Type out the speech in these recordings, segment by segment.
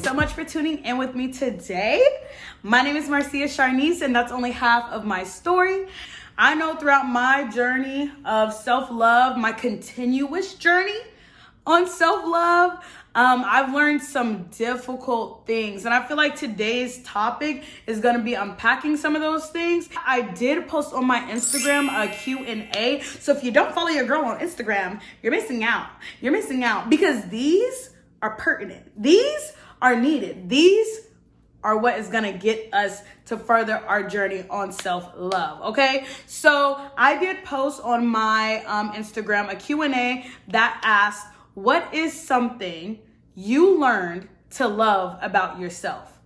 so much for tuning in with me today. My name is Marcia Charnice, and that's only half of my story. I know throughout my journey of self-love, my continuous journey on self-love, I've learned some difficult things, and I feel like today's topic is going to be unpacking some of those things. I did post on my Instagram a Q&A, so if you don't follow your girl on Instagram, you're missing out. You're missing out because these are pertinent. These are needed. These are what is going to get us to further our journey on self-love, okay? So I did post on my Instagram a Q&A that asked, what is something you learned to love about yourself?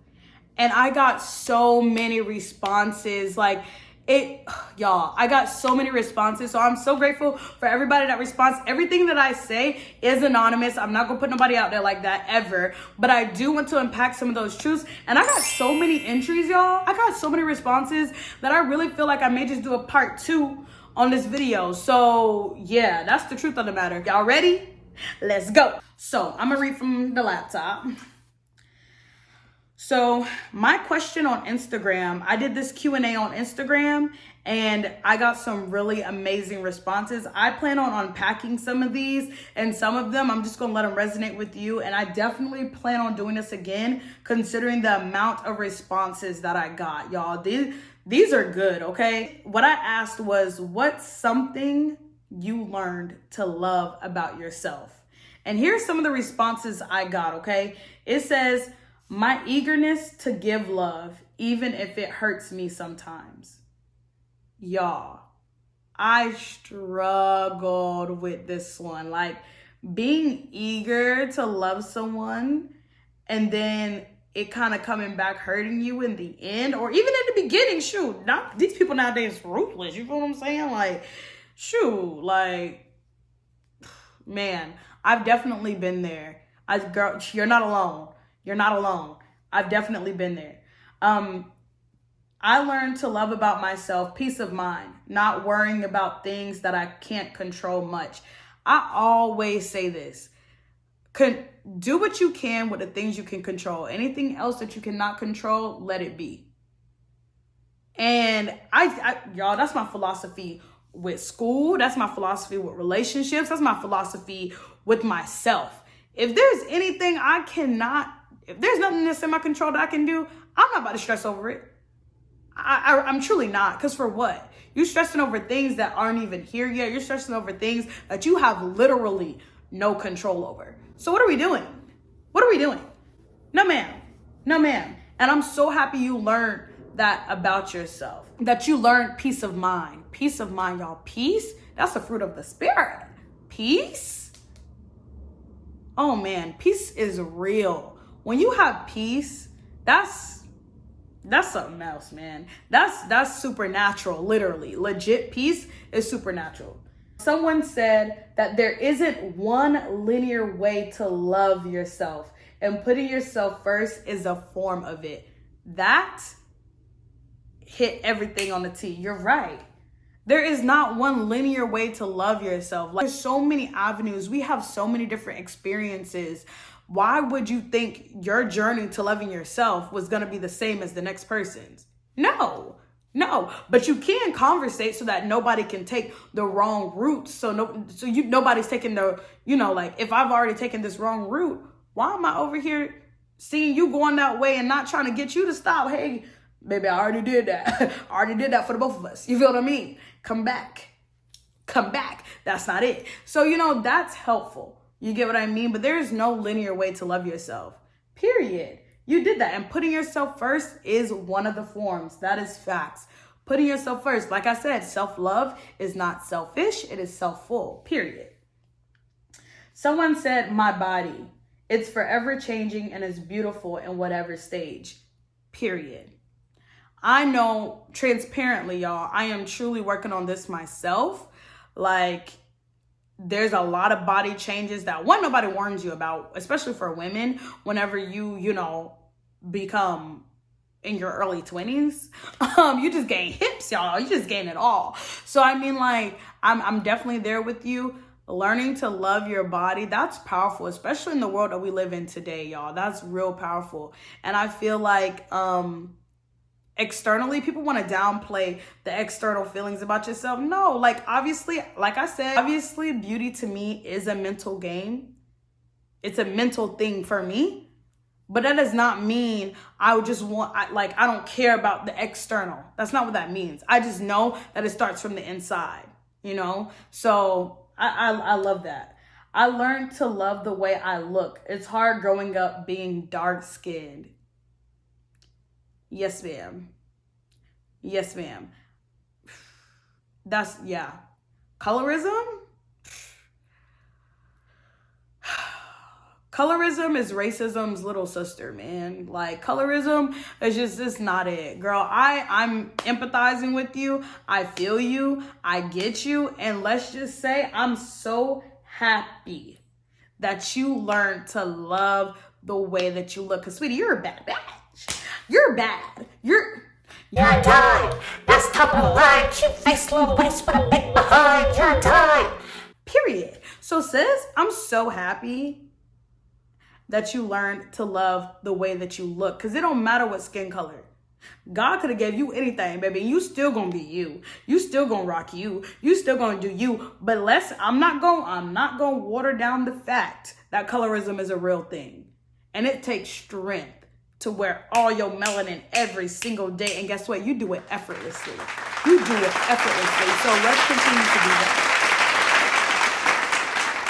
And I got so many responses, y'all, I got so many responses. So I'm so grateful for everybody that responds. Everything that I say is anonymous. I'm not gonna put nobody out there like that ever, but I do want to unpack some of those truths. And I got so many entries, y'all. I got so many responses that I really feel like I may just do a part 2 on this video. So yeah, that's the truth of the matter. Y'all ready? Let's go. So I'm gonna read from the laptop. So my question on Instagram, I did this Q&A on Instagram and I got some really amazing responses. I plan on unpacking some of these, and some of them I'm just gonna let them resonate with you. And I definitely plan on doing this again, considering the amount of responses that I got, y'all. These are good, okay? What I asked was, what's something you learned to love about yourself? And here's some of the responses I got, okay? It says, my eagerness to give love, even if it hurts me sometimes. Y'all, I struggled with this one. Like, being eager to love someone and then it kind of coming back hurting you in the end, or even in the beginning. Shoot, not these people nowadays ruthless. You feel what I'm saying? Like, shoot, like, man, I've definitely been there. Girl, you're not alone. You're not alone. I've definitely been there. I learned to love about myself peace of mind, not worrying about things that I can't control much. I always say this. Do what you can with the things you can control. Anything else that you cannot control, let it be. And y'all, that's my philosophy with school. That's my philosophy with relationships. That's my philosophy with myself. If there's anything if there's nothing that's in my control that I can do, I'm not about to stress over it. I'm truly not. Because for what? You're stressing over things that aren't even here yet. You're stressing over things that you have literally no control over. So what are we doing? What are we doing? No, ma'am. No, ma'am. And I'm so happy you learned that about yourself. That you learned peace of mind. Peace of mind, y'all. Peace, that's the fruit of the spirit. Peace? Oh, man. Peace is real. When you have peace, that's something else, man. That's supernatural, literally. Legit peace is supernatural. Someone said that there isn't one linear way to love yourself, and putting yourself first is a form of it. That hit everything on the T. You're right. There is not one linear way to love yourself. Like, there's so many avenues. We have so many different experiences. Why would you think your journey to loving yourself was going to be the same as the next person's? No, but you can conversate so that nobody can take the wrong route. Nobody's taking if I've already taken this wrong route, why am I over here seeing you going that way and not trying to get you to stop? Hey, baby, I already did that. I already did that for the both of us. You feel what I mean? Come back. That's not it. So, that's helpful. You get what I mean? But there is no linear way to love yourself, period. You did that. And putting yourself first is one of the forms. That is facts. Putting yourself first. Like I said, self-love is not selfish. It is self-full, period. Someone said, my body, it's forever changing and is beautiful in whatever stage, period. I know transparently, y'all, I am truly working on this myself. Like, there's a lot of body changes that nobody warns you about, especially for women, whenever you become in your early 20s. You just gain hips, y'all. You just gain it all. So I mean, like, I'm definitely there with you. Learning to love your body, that's powerful, especially in the world that we live in today, y'all. That's real powerful. And I feel like externally, people want to downplay the external feelings about yourself. No, like obviously, like I said, obviously beauty to me is a mental game. It's a mental thing for me. But that does not mean I don't care about the external. That's not what that means. I just know that it starts from the inside, you know? So I love that. I learned to love the way I look. It's hard growing up being dark skinned. Yes, ma'am. Yes, ma'am. Yeah. Colorism? Colorism is racism's little sister, man. Like, colorism is just not it. Girl, I'm empathizing with you. I feel you. I get you. And let's just say I'm so happy that you learned to love the way that you look. Because, sweetie, you're a bad bitch. You're bad. You're a dime. That's top of the line. Cute face, little waist with a big behind. You're a dime. Period. So, sis, I'm so happy that you learned to love the way that you look. Because it don't matter what skin color. God could have gave you anything, baby. You still gonna be you. You still gonna rock you. You still gonna do you. But I'm not gonna water down the fact that colorism is a real thing. And it takes strength to wear all your melanin every single day. And guess what? You do it effortlessly. You do it effortlessly. So let's continue to do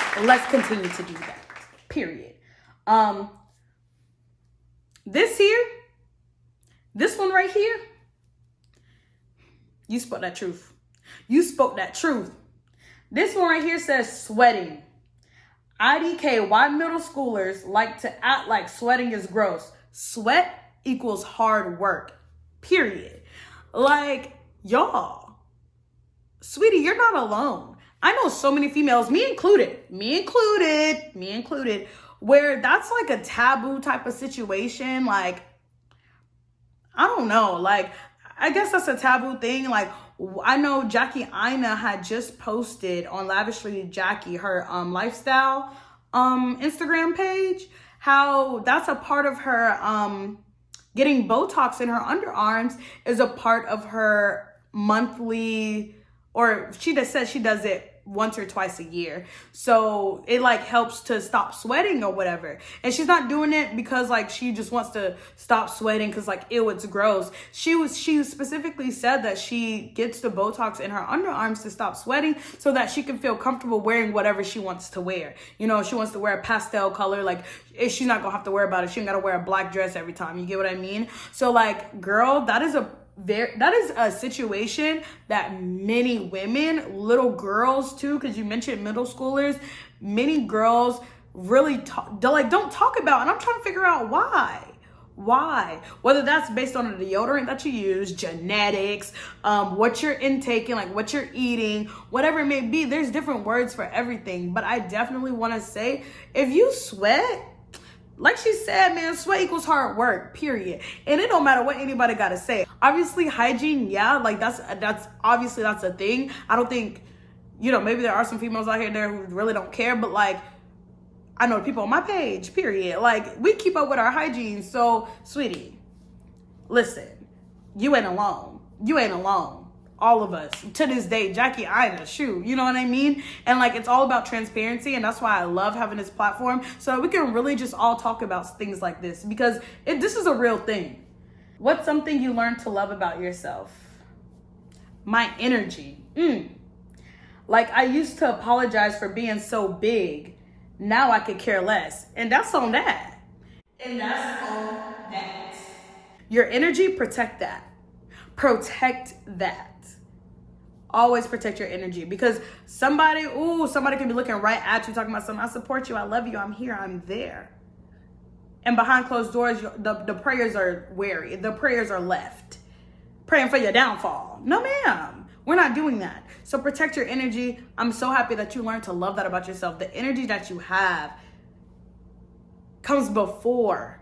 that. Let's continue to do that. Period. This one right here, you spoke that truth. You spoke that truth. This one right here says sweating. IDK, why middle schoolers like to act like sweating is gross? Sweat equals hard work, period. Like, y'all, sweetie, you're not alone. I know so many females, me included, where that's like a taboo type of situation. Like, I don't know. Like, I guess that's a taboo thing. Like, I know Jackie Aina had just posted on Lavishly Jackie, her lifestyle Instagram page, how that's a part of her getting Botox in her underarms is a part of her monthly, or she just says she does it once or twice a year. So it like helps to stop sweating or whatever. And she's not doing it because like she just wants to stop sweating because like, ew, it's gross. She specifically said that she gets the Botox in her underarms to stop sweating so that she can feel comfortable wearing whatever she wants to wear. You know, if she wants to wear a pastel color, like she's not gonna have to worry about it. She ain't gotta wear a black dress every time. You get what I mean? So like, girl, that is a situation that many women, little girls too, because you mentioned middle schoolers, many girls really don't talk about. And I'm trying to figure out why. Whether that's based on the deodorant that you use, genetics, what you're intaking, like what you're eating, whatever it may be. There's different words for everything. But I definitely want to say, if you sweat, like she said, man, sweat equals hard work, period. And it don't matter what anybody got to say. Obviously, hygiene, yeah, like that's obviously that's a thing. I don't think, you know, maybe there are some females out here there who really don't care, but like, I know people on my page, period. Like, we keep up with our hygiene. So, sweetie, listen, you ain't alone. All of us, to this day, Jackie Aina, shoot, you know what I mean? And like, it's all about transparency, and that's why I love having this platform, so we can really just all talk about things like this, because this is a real thing. What's something you learned to love about yourself? My energy. Like, I used to apologize for being so big. Now I could care less, and that's on that. Your energy, protect that. Always protect your energy, because somebody can be looking right at you talking about something. I support you. I love you. I'm here. I'm there. And behind closed doors, the prayers are wary. The prayers are left. Praying for your downfall. No, ma'am. We're not doing that. So protect your energy. I'm so happy that you learned to love that about yourself. The energy that you have comes before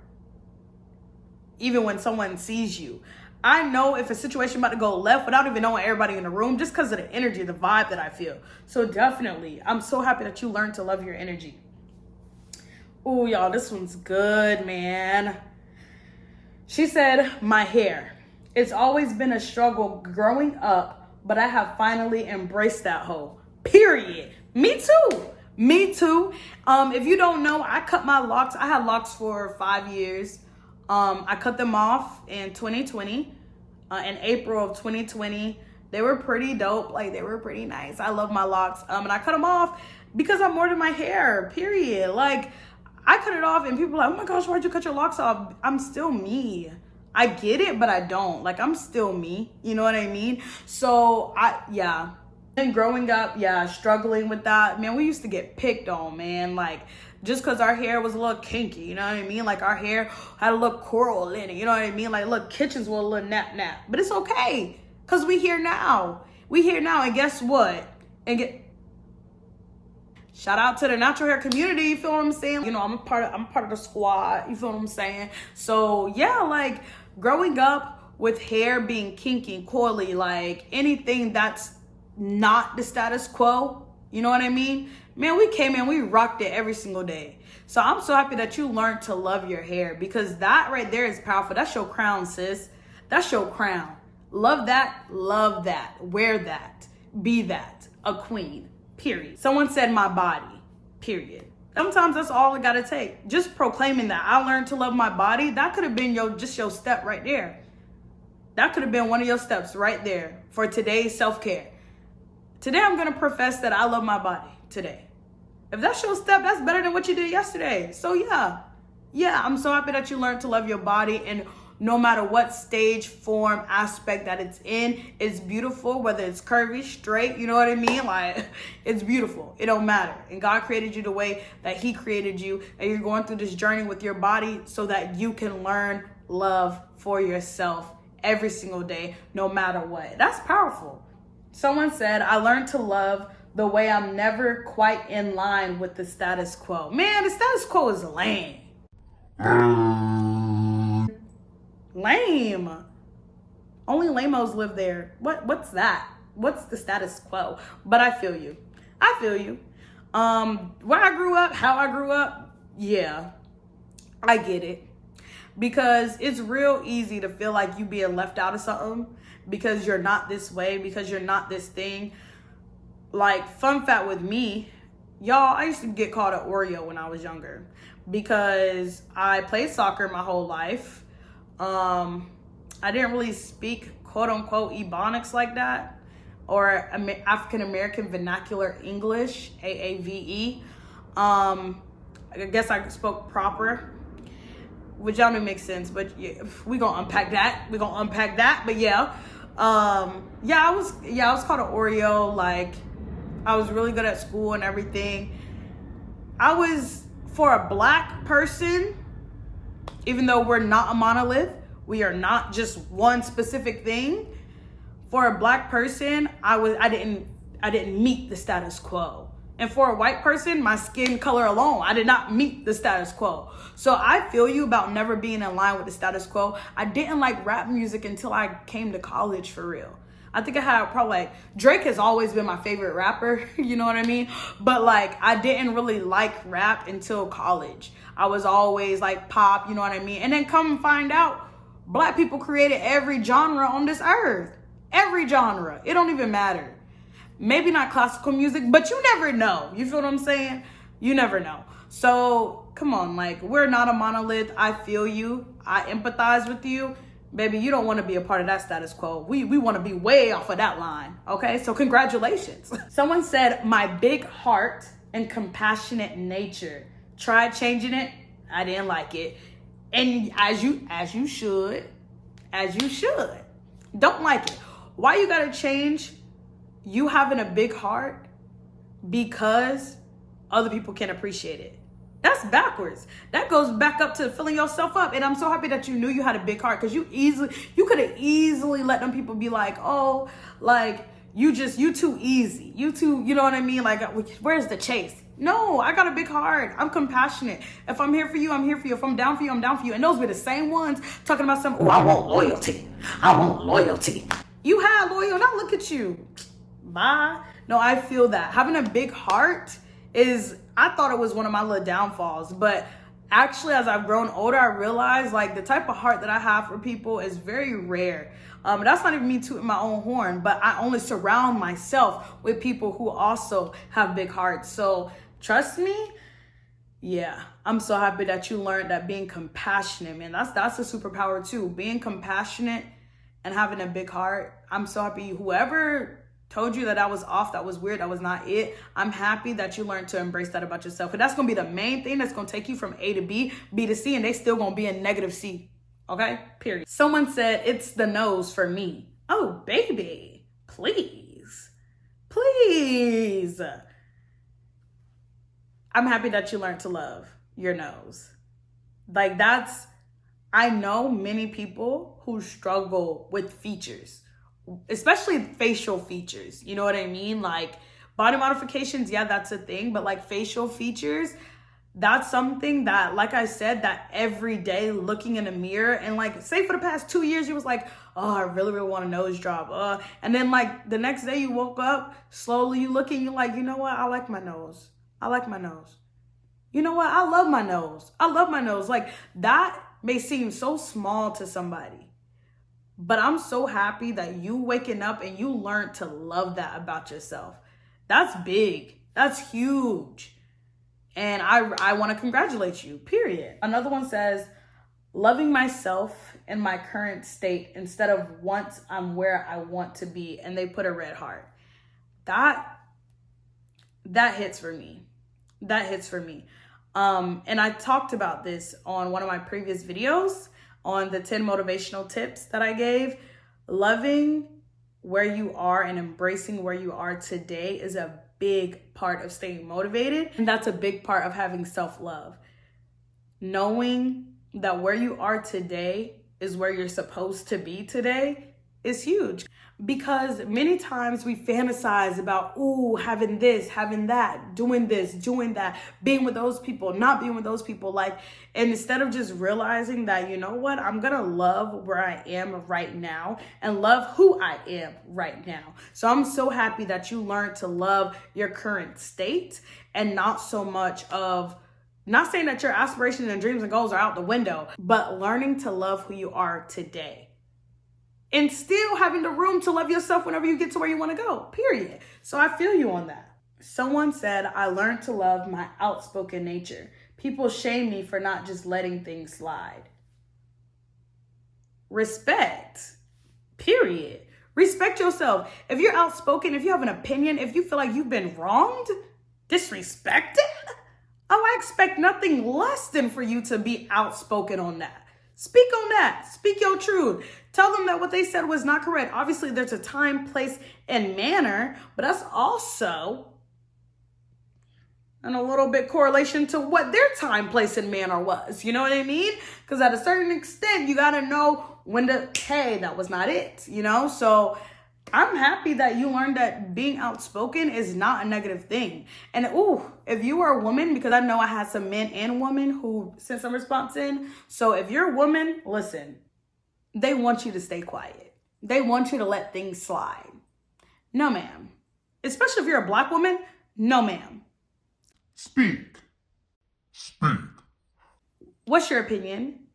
even when someone sees you. I know if a situation about to go left without even knowing everybody in the room, just because of the energy, the vibe that I feel. So definitely, I'm so happy that you learned to love your energy. Oh, y'all, this one's good, man. She said, my hair. It's always been a struggle growing up, but I have finally embraced that hoe. Period. Me too. Me too. If you don't know, I cut my locks. I had locks for 5 years. I cut them off in 2020, in April of 2020. They were pretty dope. Like, they were pretty nice. I love my locks. And I cut them off because I'm more than my hair, period. Like, I cut it off and people are like, oh my gosh, why'd you cut your locks off? I'm still me. I get it, but I don't. Like, I'm still me. You know what I mean? So, yeah. And growing up, yeah, struggling with that. Man, we used to get picked on, man. Like, just because our hair was a little kinky, you know what I mean? Like, our hair had a little curl in it, you know what I mean? Like, look, kitchens were a little nap. But it's okay, because we here now. We here now, and guess what? Shout out to the natural hair community, you feel what I'm saying? You know, I'm part of the squad, you feel what I'm saying? So, yeah, like, growing up with hair being kinky and coily, like, anything that's not the status quo, you know what I mean? Man, we came in, we rocked it every single day. So I'm so happy that you learned to love your hair, because that right there is powerful. That's your crown, sis. That's your crown. Love that, wear that, be that, a queen, period. Someone said my body, period. Sometimes that's all it gotta take. Just proclaiming that I learned to love my body, that could have been your step right there. That could have been one of your steps right there for today's self-care. Today I'm gonna profess that I love my body today. If that's your step, that's better than what you did yesterday. So yeah, I'm so happy that you learned to love your body, and no matter what stage, form, aspect that it's in, it's beautiful, whether it's curvy, straight, you know what I mean? Like, it's beautiful. It don't matter. And God created you the way that he created you, and you're going through this journey with your body so that you can learn love for yourself every single day, no matter what. That's powerful. Someone said, I learned to love the way I'm never quite in line with the status quo. Man, the status quo is lame. Lame. Only lamos live there. What's that? What's the status quo? But I feel you. Where I grew up, how I grew up, yeah, I get it. Because it's real easy to feel like you being left out of something because you're not this way, because you're not this thing. Like, fun fact with me, y'all, I used to get called an Oreo when I was younger because I played soccer my whole life. I didn't really speak quote unquote Ebonics like that, or African American Vernacular English, AAVE. I guess I spoke proper, which y'all don't make sense, but yeah, we gonna unpack that. But yeah, I was called an Oreo. Like, I was really good at school and everything. I was, for a Black person, even though we're not a monolith, we are not just one specific thing. For a Black person, I didn't meet the status quo. And for a white person, my skin color alone, I did not meet the status quo. So I feel you about never being in line with the status quo. I didn't like rap music until I came to college, for real. I think I had probably, like, Drake has always been my favorite rapper, you know what I mean? But like, I didn't really like rap until college. I was always like pop, you know what I mean? And then come and find out, Black people created every genre on this earth. Every genre, it don't even matter. Maybe not classical music, but you never know. You feel what I'm saying? You never know. So come on, like, we're not a monolith. I feel you. I empathize with you. Baby, you don't want to be a part of that status quo. We want to be way off of that line. Okay, so congratulations. Someone said, my big heart and compassionate nature. Tried changing it. I didn't like it. And as you should. Don't like it. Why you gotta change you having a big heart because other people can appreciate it? That's backwards. That goes back up to filling yourself up. And I'm so happy that you knew you had a big heart, because you could have easily let them people be like, oh, like, you too easy. You know what I mean? Like, where's the chase? No, I got a big heart. I'm compassionate. If I'm here for you, I'm here for you. If I'm down for you, I'm down for you. And those were the same ones talking about oh, I want loyalty. I want loyalty. You had loyal. Now look at you. Bye. No, I feel that. Having a big heart I thought it was one of my little downfalls. But actually, as I've grown older, I realized like the type of heart that I have for people is very rare. That's not even me tooting my own horn, but I only surround myself with people who also have big hearts. So trust me. Yeah, I'm so happy that you learned that being compassionate, man, that's a superpower too. Being compassionate and having a big heart. I'm so happy whoever told you that I was off, that was weird, that was not it. I'm happy that you learned to embrace that about yourself. And that's going to be the main thing that's going to take you from A to B, B to C, and they still going to be in negative C. Okay? Period. Someone said it's the nose for me. Oh, baby, please. Please. I'm happy that you learned to love your nose. Like I know many people who struggle with features, especially facial features. You know what I mean? Like body modifications, yeah, that's a thing. But like facial features, that's something that, like I said, that every day looking in the mirror and like, say for the past 2 years, you was like, oh, I really, really want a nose job. And then like the next day you woke up, slowly you look and you're like, you know what? I like my nose. I like my nose. You know what? I love my nose. I love my nose. Like that may seem so small to somebody, but I'm so happy that you waking up and you learned to love that about yourself. That's big. That's huge. And I want to congratulate you, period. Another one says, loving myself in my current state instead of once I'm where I want to be. And they put a red heart. That hits for me. That hits for me. And I talked about this on one of my previous videos on the 10 motivational tips that I gave. Loving where you are and embracing where you are today is a big part of staying motivated. And that's a big part of having self-love. Knowing that where you are today is where you're supposed to be today is huge. Because many times we fantasize about, ooh, having this, having that, doing this, doing that, being with those people, not being with those people. Like, and instead of just realizing that, you know what, I'm going to love where I am right now and love who I am right now. So I'm so happy that you learned to love your current state and not so much of, not saying that your aspirations and dreams and goals are out the window, but learning to love who you are today. And still having the room to love yourself whenever you get to where you want to go, period. So I feel you on that. Someone said, I learned to love my outspoken nature. People shame me for not just letting things slide. Respect, period. Respect yourself. If you're outspoken, if you have an opinion, if you feel like you've been wronged, disrespected, I expect nothing less than for you to be outspoken on that. Speak on that. Speak your truth. Tell them that what they said was not correct. Obviously, there's a time, place, and manner, but that's also in a little bit correlation to what their time, place, and manner was. You know what I mean? Because at a certain extent, you got to know when to, hey, that was not it, you know? So I'm happy that you learned that being outspoken is not a negative thing. And if you are a woman, because I know I had some men and women who sent some response in. So if you're a woman, listen, they want you to stay quiet. They want you to let things slide. No, ma'am. Especially if you're a Black woman, no, ma'am. Speak. Speak. What's your opinion?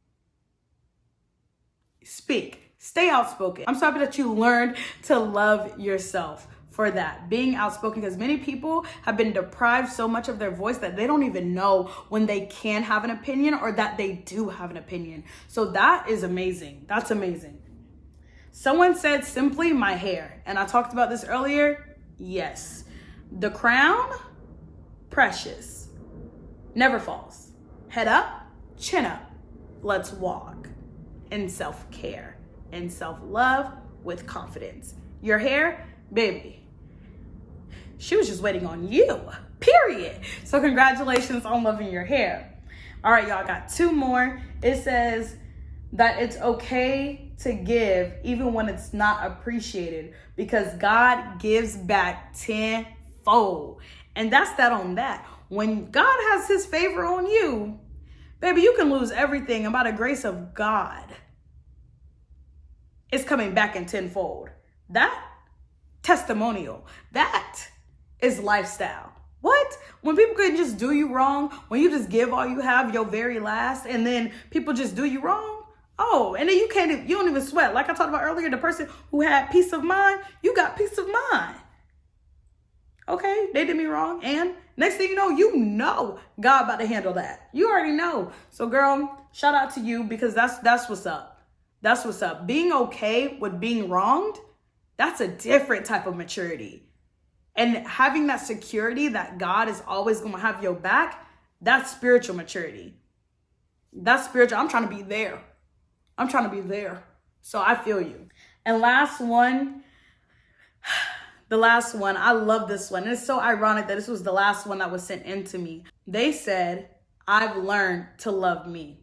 Speak. Stay outspoken. I'm so happy that you learned to love yourself for that. Being outspoken, because many people have been deprived so much of their voice that they don't even know when they can have an opinion or that they do have an opinion. So that is amazing. That's amazing. Someone said simply my hair. And I talked about this earlier. Yes. The crown, precious. Never falls. Head up, chin up. Let's walk in self-care. And self-love with confidence. Your hair, baby, she was just waiting on you, period. So congratulations on loving your hair. All right, y'all, got two more. It says that it's okay to give even when it's not appreciated because God gives back tenfold. And that's that on that. when God has his favor on you, baby, you can lose everything, and by the grace of God, it's coming back in tenfold. That testimonial, that is lifestyle. What? When people can just do you wrong, when you just give all you have, your very last, and then people just do you wrong. Oh, and then you don't even sweat. Like I talked about earlier, the person who had peace of mind, you got peace of mind. Okay, they did me wrong, and next thing you know God about to handle that. You already know. So girl, shout out to you, because that's what's up. That's what's up. Being okay with being wronged, that's a different type of maturity. And having that security that God is always going to have your back, that's spiritual maturity. That's spiritual. I'm trying to be there. I'm trying to be there. So I feel you. And the last one, I love this one. It's so ironic that this was the last one that was sent in to me. They said, I've learned to love me.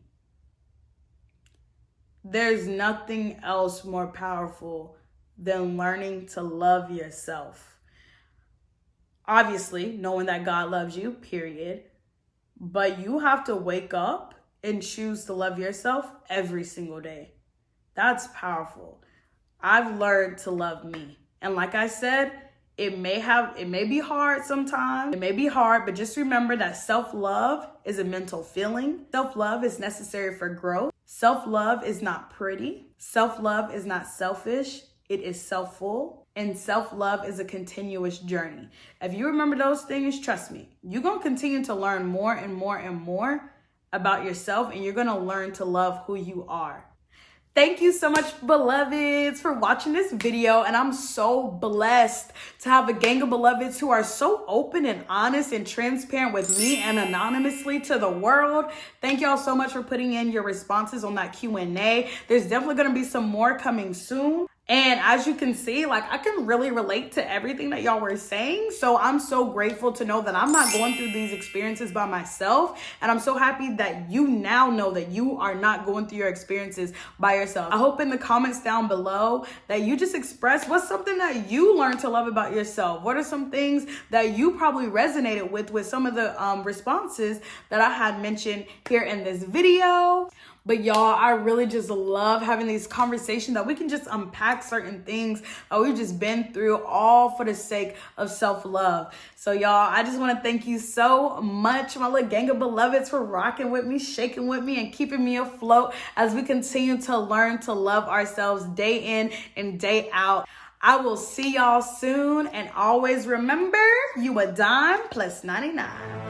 There's nothing else more powerful than learning to love yourself. Obviously, knowing that God loves you, period. But you have to wake up and choose to love yourself every single day. That's powerful. I've learned to love me. And like I said, it may be hard sometimes. It may be hard, but just remember that self-love is a mental feeling. Self-love is necessary for growth. Self-love is not pretty. Self-love is not selfish. It is self-full. And self-love is a continuous journey. If you remember those things, trust me, you're going to continue to learn more and more and more about yourself, and you're going to learn to love who you are. Thank you so much, beloveds, for watching this video. And I'm so blessed to have a gang of beloveds who are so open and honest and transparent with me and anonymously to the world. Thank y'all so much for putting in your responses on that Q&A. There's definitely going to be some more coming soon. And as you can see, like, I can really relate to everything that y'all were saying. So I'm so grateful to know that I'm not going through these experiences by myself. And I'm so happy that you now know that you are not going through your experiences by yourself. I hope in the comments down below that you just express what's something that you learned to love about yourself. What are some things that you probably resonated with some of the responses that I had mentioned here in this video. But y'all, I really just love having these conversations that we can just unpack certain things that we've just been through, all for the sake of self-love. So y'all, I just want to thank you so much, my little gang of beloveds, for rocking with me, shaking with me, and keeping me afloat as we continue to learn to love ourselves day in and day out. I will see y'all soon, and always remember, you a dime plus 99.